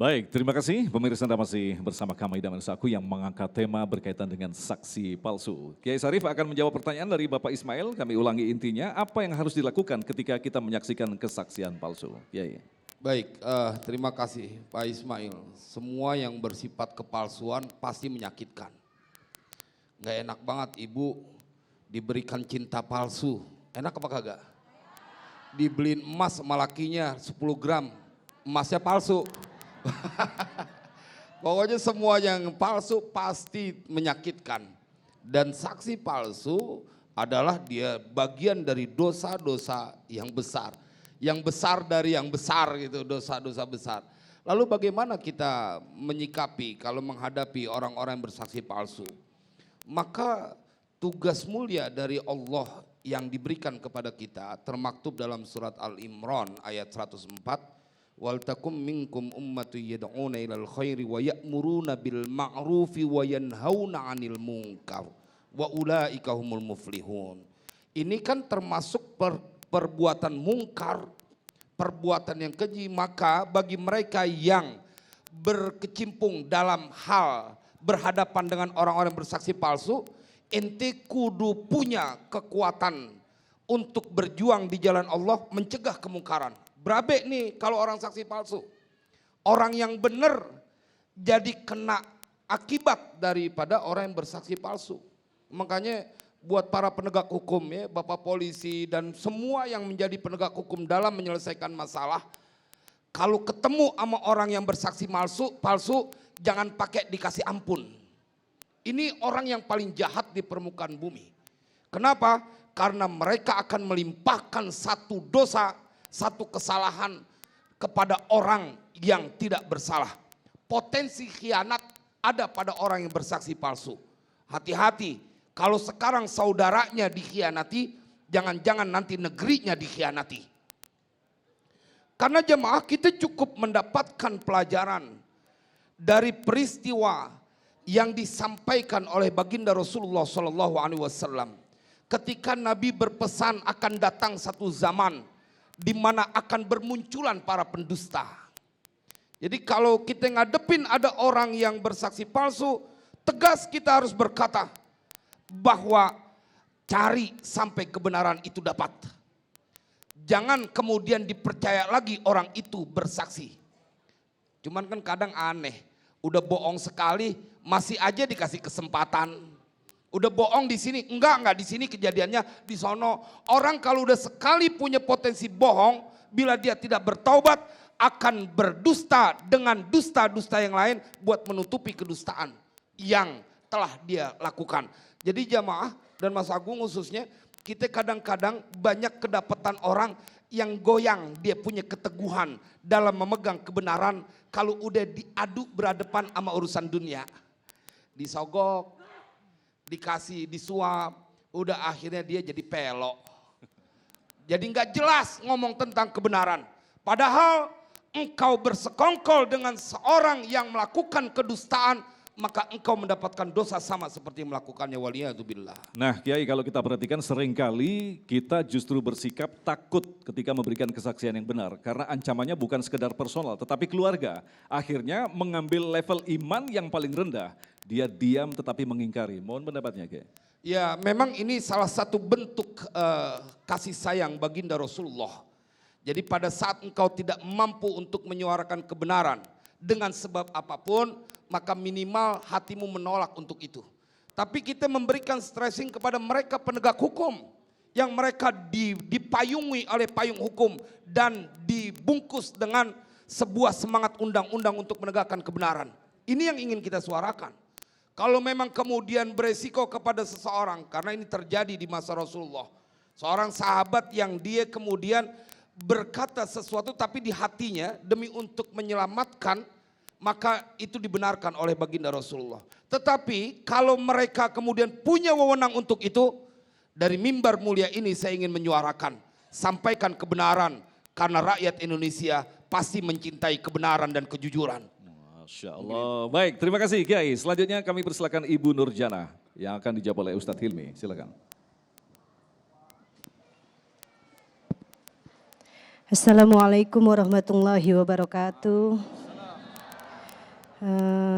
Baik, terima kasih pemirsa Anda masih bersama kami dan aku yang mengangkat tema berkaitan dengan saksi palsu. Kiai Sarif akan menjawab pertanyaan dari Bapak Ismail, kami ulangi intinya, apa yang harus dilakukan ketika kita menyaksikan kesaksian palsu? Kiai. Baik, terima kasih Pak Ismail. Semua yang bersifat kepalsuan pasti menyakitkan. Gak enak banget ibu diberikan cinta palsu. Enak apa kagak? Dibeliin emas sama lakinya 10 gram, emasnya palsu. Pokoknya semua yang palsu pasti menyakitkan. Dan saksi palsu adalah dia bagian dari dosa-dosa yang besar. Yang besar dari yang besar gitu, dosa-dosa besar. Lalu bagaimana kita menyikapi kalau menghadapi orang-orang yang bersaksi palsu? Maka tugas mulia dari Allah yang diberikan kepada kita termaktub dalam surat Al-Imran ayat 104. Wal takum minkum ummatu yad'una ilal khairi wa ya'muruna bil ma'rufi wa yanhauna 'anil munkar wa ulaika humul muflihun. Ini kan termasuk perbuatan mungkar, perbuatan yang keji. Maka bagi mereka yang berkecimpung dalam hal berhadapan dengan orang-orang bersaksi palsu, ente kudu punya kekuatan untuk berjuang di jalan Allah mencegah kemungkaran. Berabe nih kalau orang saksi palsu. Orang yang benar jadi kena akibat daripada orang yang bersaksi palsu. Makanya buat para penegak hukum ya, Bapak polisi dan semua yang menjadi penegak hukum dalam menyelesaikan masalah. Kalau ketemu sama orang yang bersaksi palsu, jangan pakai dikasih ampun. Ini orang yang paling jahat di permukaan bumi. Kenapa? Karena mereka akan melimpahkan satu dosa, satu kesalahan kepada orang yang tidak bersalah. Potensi khianat ada pada orang yang bersaksi palsu. Hati-hati, kalau sekarang saudaranya dikhianati, jangan-jangan nanti negerinya dikhianati. Karena jemaah kita cukup mendapatkan pelajaran dari peristiwa yang disampaikan oleh baginda Rasulullah SAW. Ketika Nabi berpesan akan datang satu zaman di mana akan bermunculan para pendusta. Jadi kalau kita ngadepin ada orang yang bersaksi palsu, tegas kita harus berkata bahwa cari sampai kebenaran itu dapat. Jangan kemudian dipercaya lagi orang itu bersaksi. Cuman kan kadang aneh, udah bohong sekali masih aja dikasih kesempatan. Udah bohong di sini, enggak di sini kejadiannya di sono. Orang kalau udah sekali punya potensi bohong, bila dia tidak bertaubat akan berdusta dengan dusta-dusta yang lain buat menutupi kedustaan yang telah dia lakukan. Jadi jamaah dan Mas Agung khususnya, kita kadang-kadang banyak kedapatan orang yang goyang, dia punya keteguhan dalam memegang kebenaran kalau udah diadu berhadapan sama urusan dunia. Disogok, dikasih disuap, udah akhirnya dia jadi pelok. Jadi nggak jelas ngomong tentang kebenaran. Padahal engkau bersekongkol dengan seorang yang melakukan kedustaan, maka engkau mendapatkan dosa sama seperti melakukannya, waliyadzubillah. Nah Kiai, kalau kita perhatikan seringkali kita justru bersikap takut ketika memberikan kesaksian yang benar. Karena ancamannya bukan sekedar personal tetapi keluarga. Akhirnya mengambil level iman yang paling rendah. Dia diam tetapi mengingkari. Mohon pendapatnya Kiai. Ya memang ini salah satu bentuk kasih sayang baginda Rasulullah. Jadi pada saat engkau tidak mampu untuk menyuarakan kebenaran dengan sebab apapun, maka minimal hatimu menolak untuk itu. Tapi kita memberikan stressing kepada mereka penegak hukum yang mereka dipayungi oleh payung hukum dan dibungkus dengan sebuah semangat undang-undang untuk menegakkan kebenaran. Ini yang ingin kita suarakan. Kalau memang kemudian beresiko kepada seseorang, karena ini terjadi di masa Rasulullah. Seorang sahabat yang dia kemudian berkata sesuatu tapi di hatinya demi untuk menyelamatkan, maka itu dibenarkan oleh baginda Rasulullah. Tetapi kalau mereka kemudian punya wewenang untuk itu, dari mimbar mulia ini saya ingin menyuarakan, sampaikan kebenaran karena rakyat Indonesia pasti mencintai kebenaran dan kejujuran. Masya Allah. Baik, terima kasih Kiai. Selanjutnya kami persilakan Ibu Nurjana yang akan dijawab oleh Ustadz Hilmi. Silakan. Assalamualaikum warahmatullahi wabarakatuh.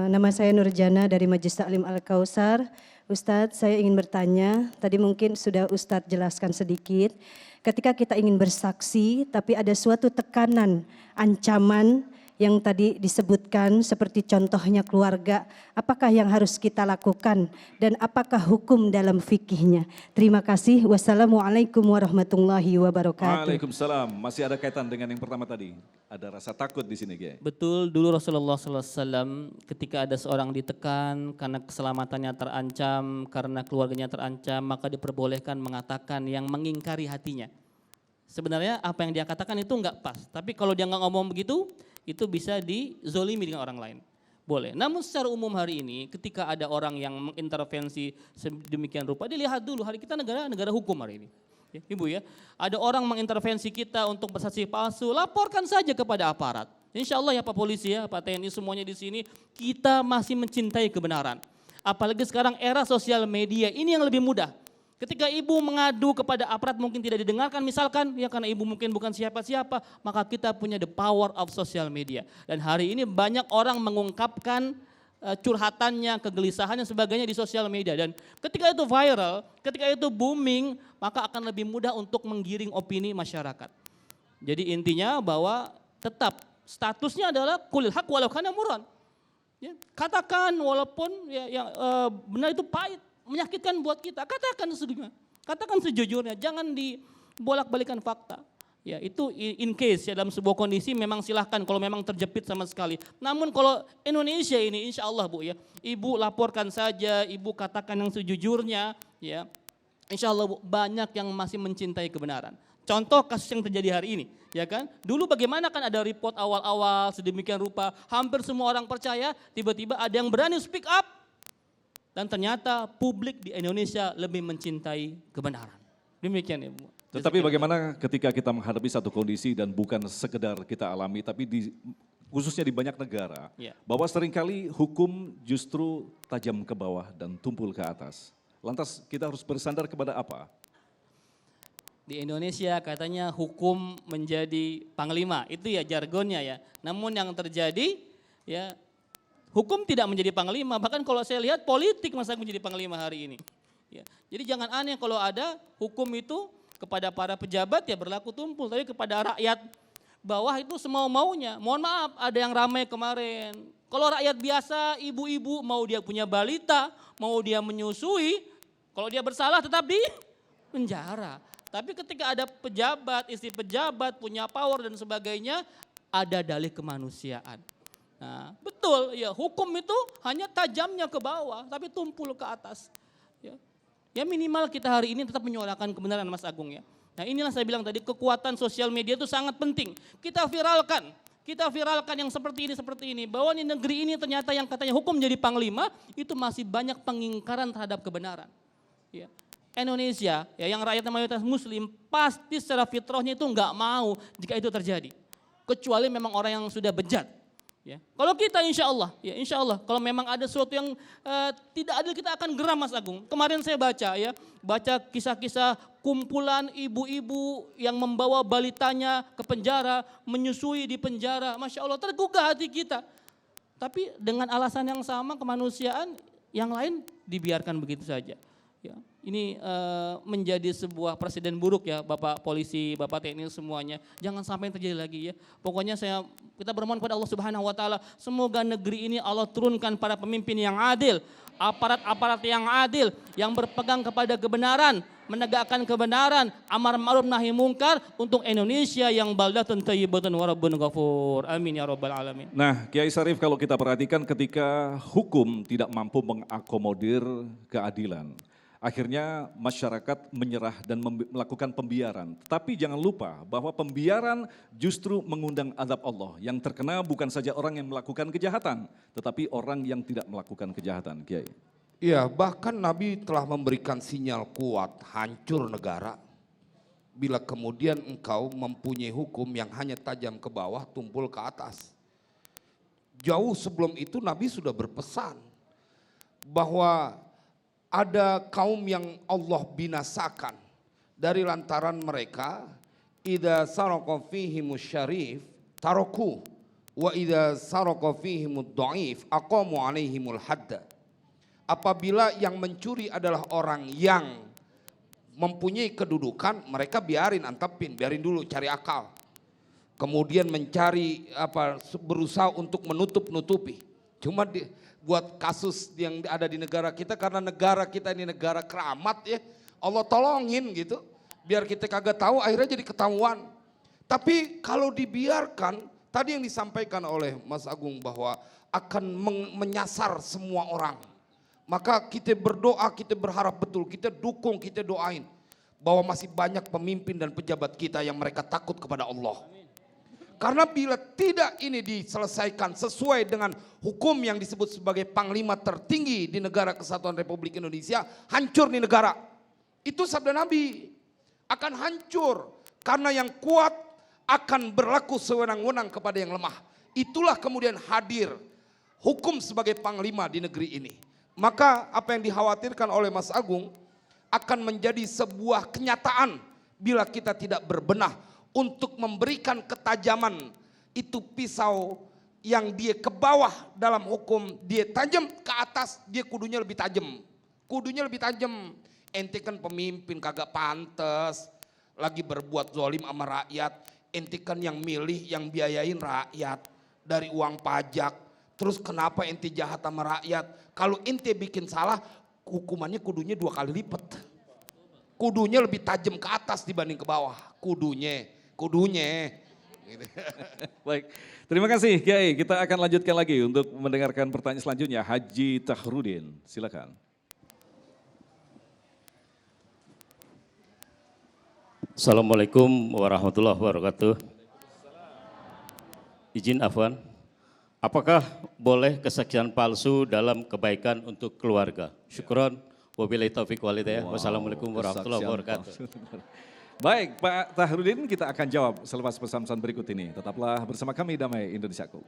Nama saya Nurjana dari Majelis Taklim Al-Kausar. Ustadz, saya ingin bertanya, tadi mungkin sudah Ustadz jelaskan sedikit. Ketika kita ingin bersaksi, tapi ada suatu tekanan, ancaman yang tadi disebutkan seperti contohnya keluarga, apakah yang harus kita lakukan dan apakah hukum dalam fikihnya? Terima kasih. Wassalamualaikum warahmatullahi wabarakatuh. Waalaikumsalam. Masih ada kaitan dengan yang pertama tadi. Ada rasa takut di sini, Kiai. Betul, dulu Rasulullah SAW ketika ada seorang ditekan karena keselamatannya terancam, karena keluarganya terancam, maka diperbolehkan mengatakan yang mengingkari hatinya. Sebenarnya apa yang dia katakan itu enggak pas, tapi kalau dia enggak ngomong begitu, itu bisa dizolimi dengan orang lain. Boleh. Namun secara umum hari ini ketika ada orang yang mengintervensi sedemikian rupa, dilihat dulu, hari kita negara hukum hari ini. Ya, Ibu ya, ada orang mengintervensi kita untuk bersaksi palsu, laporkan saja kepada aparat. Insya Allah ya Pak Polisi ya, Pak TNI semuanya di sini, kita masih mencintai kebenaran. Apalagi sekarang era sosial media, ini yang lebih mudah. Ketika ibu mengadu kepada aparat mungkin tidak didengarkan misalkan, ya karena ibu mungkin bukan siapa-siapa, maka kita punya the power of social media. Dan hari ini banyak orang mengungkapkan curhatannya, kegelisahannya sebagainya di sosial media. Dan ketika itu viral, ketika itu booming, maka akan lebih mudah untuk menggiring opini masyarakat. Jadi intinya bahwa tetap statusnya adalah kulil haq walau kana murran. Ya, katakan walaupun benar itu pahit, menyakitkan buat kita, katakan sejujurnya, jangan dibolak-balikan fakta. Ya, itu in case ya dalam sebuah kondisi memang silahkan kalau memang terjepit sama sekali. Namun kalau Indonesia ini insya Allah Bu ya, ibu laporkan saja, ibu katakan yang sejujurnya ya. Insya Allah Bu, banyak yang masih mencintai kebenaran. Contoh kasus yang terjadi hari ini, ya kan? Dulu bagaimana kan ada report awal-awal sedemikian rupa, hampir semua orang percaya, tiba-tiba ada yang berani speak up. Dan ternyata publik di Indonesia lebih mencintai kebenaran. Demikian ya Bu. Tetapi bagaimana ketika kita menghadapi satu kondisi dan bukan sekedar kita alami, tapi khususnya di banyak negara, Ya. bahwa seringkali hukum justru tajam ke bawah dan tumpul ke atas. Lantas kita harus bersandar kepada apa? Di Indonesia katanya hukum menjadi panglima, itu ya jargonnya ya. Namun yang terjadi ya hukum tidak menjadi panglima, bahkan kalau saya lihat politik masa menjadi panglima hari ini. Ya. Jadi jangan aneh kalau ada hukum itu kepada para pejabat ya berlaku tumpul, tapi kepada rakyat bawah itu semau-maunya. Mohon maaf, ada yang ramai kemarin. Kalau rakyat biasa, ibu-ibu mau dia punya balita, mau dia menyusui, kalau dia bersalah tetap di penjara. Tapi ketika ada pejabat, istri pejabat, punya power dan sebagainya, ada dalih kemanusiaan. Nah, betul ya, hukum itu hanya tajamnya ke bawah tapi tumpul ke atas. Ya minimal kita hari ini tetap menyuarakan kebenaran Mas Agung ya. Nah inilah saya bilang tadi kekuatan sosial media itu sangat penting. Kita viralkan yang seperti ini bahwa di negeri ini ternyata yang katanya hukum jadi panglima itu masih banyak pengingkaran terhadap kebenaran. Ya. Indonesia ya yang rakyat mayoritas muslim pasti secara fitrahnya itu enggak mau jika itu terjadi. Kecuali memang orang yang sudah bejat. Ya. Kalau kita insya Allah kalau memang ada sesuatu yang tidak adil kita akan geram Mas Agung. Kemarin saya baca kisah-kisah kumpulan ibu-ibu yang membawa balitanya ke penjara, menyusui di penjara. Masya Allah tergugah hati kita. Tapi dengan alasan yang sama kemanusiaan yang lain dibiarkan begitu saja. Ya, ini menjadi sebuah presiden buruk ya Bapak Polisi, Bapak TNI semuanya. Jangan sampai terjadi lagi ya. Pokoknya kita bermohon kepada Allah Subhanahu wa taala, semoga negeri ini Allah turunkan para pemimpin yang adil, aparat-aparat yang adil, yang berpegang kepada kebenaran, menegakkan kebenaran, amar ma'ruf nahi mungkar untuk Indonesia yang baldatun thayyibatun wa rabbun ghafur. Amin ya rabbal alamin. Nah, Kiai Sarif kalau kita perhatikan ketika hukum tidak mampu mengakomodir keadilan, akhirnya masyarakat menyerah dan melakukan pembiaran. Tapi jangan lupa bahwa pembiaran justru mengundang azab Allah. Yang terkena bukan saja orang yang melakukan kejahatan, tetapi orang yang tidak melakukan kejahatan, Kiai. Iya, bahkan Nabi telah memberikan sinyal kuat, hancur negara. Bila kemudian engkau mempunyai hukum yang hanya tajam ke bawah, tumpul ke atas. Jauh sebelum itu Nabi sudah berpesan bahwa ada kaum yang Allah binasakan dari lantaran mereka idza saraqa fihimus syarif taroku Wa idza saraqa fihimud dhaif aqamu alaihimul hadda. Apabila yang mencuri adalah orang yang mempunyai kedudukan, mereka biarin antepin, biarin dulu cari akal. Kemudian mencari berusaha untuk menutup-nutupi. Cuma buat kasus yang ada di negara kita, karena negara kita ini negara keramat ya, Allah tolongin gitu. Biar kita kagak tahu, akhirnya jadi ketahuan. Tapi kalau dibiarkan, tadi yang disampaikan oleh Mas Agung bahwa akan menyasar semua orang. Maka kita berdoa, kita berharap betul, kita dukung, kita doain bahwa masih banyak pemimpin dan pejabat kita yang mereka takut kepada Allah. Karena bila tidak ini diselesaikan sesuai dengan hukum yang disebut sebagai panglima tertinggi di negara Kesatuan Republik Indonesia, hancur nih negara. Itu sabda Nabi, akan hancur karena yang kuat akan berlaku sewenang-wenang kepada yang lemah. Itulah kemudian hadir hukum sebagai panglima di negeri ini. Maka apa yang dikhawatirkan oleh Mas Agung akan menjadi sebuah kenyataan bila kita tidak berbenah untuk memberikan ketajaman. Itu pisau yang dia ke bawah dalam hukum, dia tajam ke atas, dia kudunya lebih tajam. Kudunya lebih tajam. Ente kan pemimpin kagak pantes lagi berbuat zalim sama rakyat. Ente kan yang milih, yang biayain rakyat dari uang pajak. Terus kenapa ente jahat sama rakyat? Kalau ente bikin salah, hukumannya kudunya 2 kali lipat. Kudunya lebih tajam ke atas dibanding ke bawah. Kudunya. Gitu. Baik, terima kasih Kiai. Kita akan lanjutkan lagi untuk mendengarkan pertanyaan selanjutnya. Haji Tahrudin, silakan. Assalamualaikum warahmatullahi wabarakatuh. Izin afwan, apakah boleh kesaksian palsu dalam kebaikan untuk keluarga? Syukron, wabillahi taufiq wal hidayah. Wassalamualaikum warahmatullahi wabarakatuh. Baik Pak Tahrudin, kita akan jawab selepas pesan-pesan berikut ini. Tetaplah bersama kami Damai Indonesiaku.